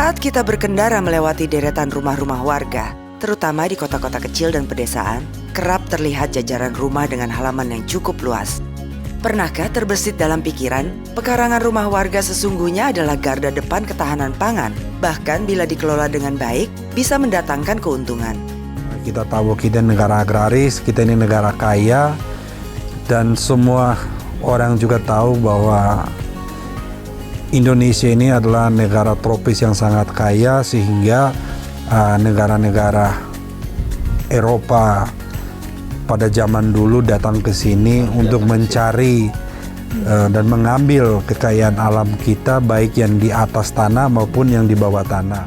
Saat kita berkendara melewati deretan rumah-rumah warga, terutama di kota-kota kecil dan pedesaan, kerap terlihat jajaran rumah dengan halaman yang cukup luas. Pernahkah terbersit dalam pikiran, pekarangan rumah warga sesungguhnya adalah garda depan ketahanan pangan, bahkan bila dikelola dengan baik, bisa mendatangkan keuntungan. Kita tahu kita negara agraris, kita ini negara kaya, dan semua orang juga tahu bahwa Indonesia ini adalah negara tropis yang sangat kaya, sehingga negara-negara Eropa pada zaman dulu datang ke sini untuk mencari dan mengambil kekayaan alam kita, baik yang di atas tanah maupun yang di bawah tanah.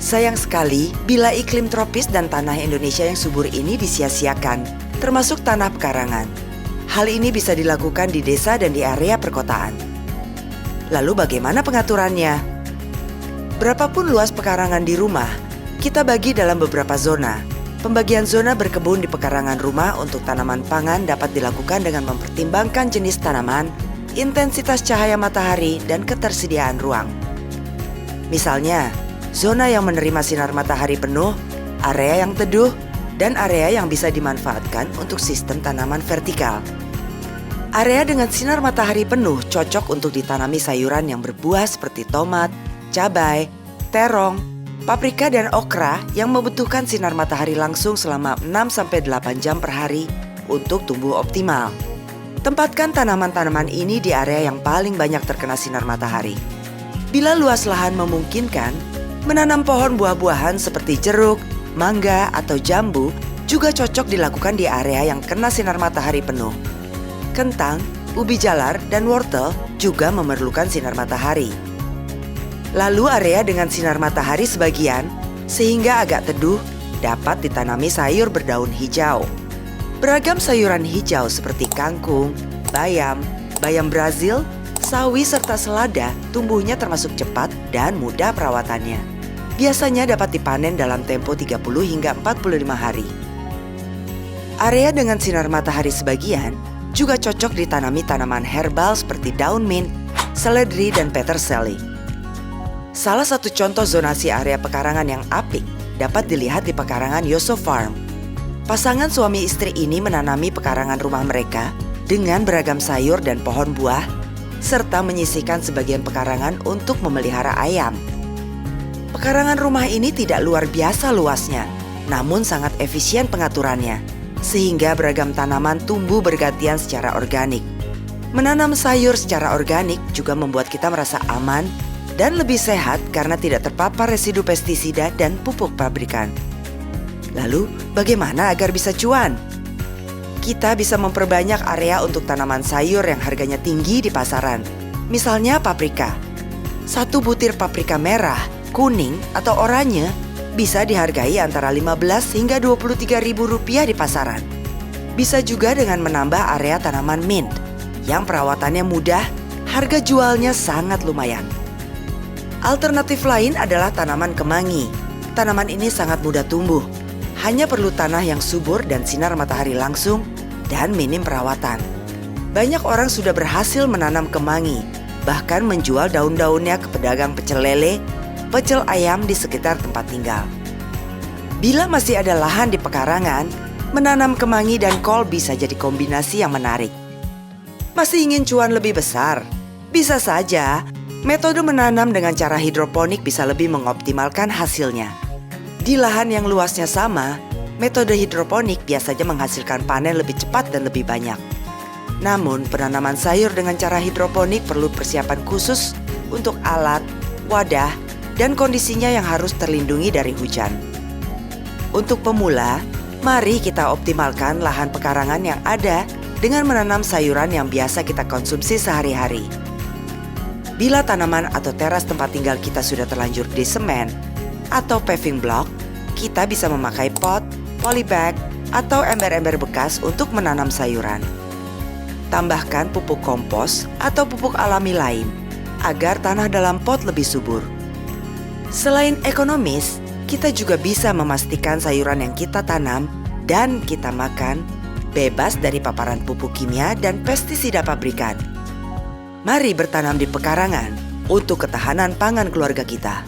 Sayang sekali bila iklim tropis dan tanah Indonesia yang subur ini disia-siakan, termasuk tanah pekarangan. Hal ini bisa dilakukan di desa dan di area perkotaan. Lalu bagaimana pengaturannya? Berapapun luas pekarangan di rumah, kita bagi dalam beberapa zona. Pembagian zona berkebun di pekarangan rumah untuk tanaman pangan dapat dilakukan dengan mempertimbangkan jenis tanaman, intensitas cahaya matahari, dan ketersediaan ruang. Misalnya, zona yang menerima sinar matahari penuh, area yang teduh, dan area yang bisa dimanfaatkan untuk sistem tanaman vertikal. Area dengan sinar matahari penuh cocok untuk ditanami sayuran yang berbuah seperti tomat, cabai, terong, paprika, dan okra yang membutuhkan sinar matahari langsung selama 6-8 jam per hari untuk tumbuh optimal. Tempatkan tanaman-tanaman ini di area yang paling banyak terkena sinar matahari. Bila luas lahan memungkinkan, menanam pohon buah-buahan seperti jeruk, mangga, atau jambu juga cocok dilakukan di area yang kena sinar matahari penuh. Kentang, ubi jalar, dan wortel juga memerlukan sinar matahari. Lalu area dengan sinar matahari sebagian, sehingga agak teduh, dapat ditanami sayur berdaun hijau. Beragam sayuran hijau seperti kangkung, bayam, bayam Brazil, sawi, serta selada tumbuhnya termasuk cepat dan mudah perawatannya. Biasanya dapat dipanen dalam tempo 30 hingga 45 hari. Area dengan sinar matahari sebagian juga cocok ditanami tanaman herbal seperti daun mint, seledri, dan peterseli. Salah satu contoh zonasi area pekarangan yang apik dapat dilihat di pekarangan Yoso Farm. Pasangan suami istri ini menanami pekarangan rumah mereka dengan beragam sayur dan pohon buah, serta menyisihkan sebagian pekarangan untuk memelihara ayam. Pekarangan rumah ini tidak luar biasa luasnya, namun sangat efisien pengaturannya, sehingga beragam tanaman tumbuh bergantian secara organik. Menanam sayur secara organik juga membuat kita merasa aman dan lebih sehat karena tidak terpapar residu pestisida dan pupuk pabrikan. Lalu, bagaimana agar bisa cuan? Kita bisa memperbanyak area untuk tanaman sayur yang harganya tinggi di pasaran. Misalnya paprika. Satu butir paprika merah, kuning, atau oranye bisa dihargai antara 15 hingga 23 ribu rupiah di pasaran. Bisa juga dengan menambah area tanaman mint, yang perawatannya mudah, harga jualnya sangat lumayan. Alternatif lain adalah tanaman kemangi. Tanaman ini sangat mudah tumbuh, hanya perlu tanah yang subur dan sinar matahari langsung, dan minim perawatan. Banyak orang sudah berhasil menanam kemangi, bahkan menjual daun-daunnya ke pedagang pecel lele, pecel ayam di sekitar tempat tinggal. Bila masih ada lahan di pekarangan, menanam kemangi dan kol bisa jadi kombinasi yang menarik. Masih ingin cuan lebih besar? Bisa saja. Metode menanam dengan cara hidroponik bisa lebih mengoptimalkan hasilnya. Di lahan yang luasnya sama, metode hidroponik biasanya menghasilkan panen lebih cepat dan lebih banyak. Namun, penanaman sayur dengan cara hidroponik perlu persiapan khusus untuk alat, wadah, dan kondisinya yang harus terlindungi dari hujan. Untuk pemula, mari kita optimalkan lahan pekarangan yang ada dengan menanam sayuran yang biasa kita konsumsi sehari-hari. Bila tanaman atau teras tempat tinggal kita sudah terlanjur di semen atau paving block, kita bisa memakai pot, polybag, atau ember-ember bekas untuk menanam sayuran. Tambahkan pupuk kompos atau pupuk alami lain agar tanah dalam pot lebih subur. Selain ekonomis, kita juga bisa memastikan sayuran yang kita tanam dan kita makan bebas dari paparan pupuk kimia dan pestisida pabrikan. Mari bertanam di pekarangan untuk ketahanan pangan keluarga kita.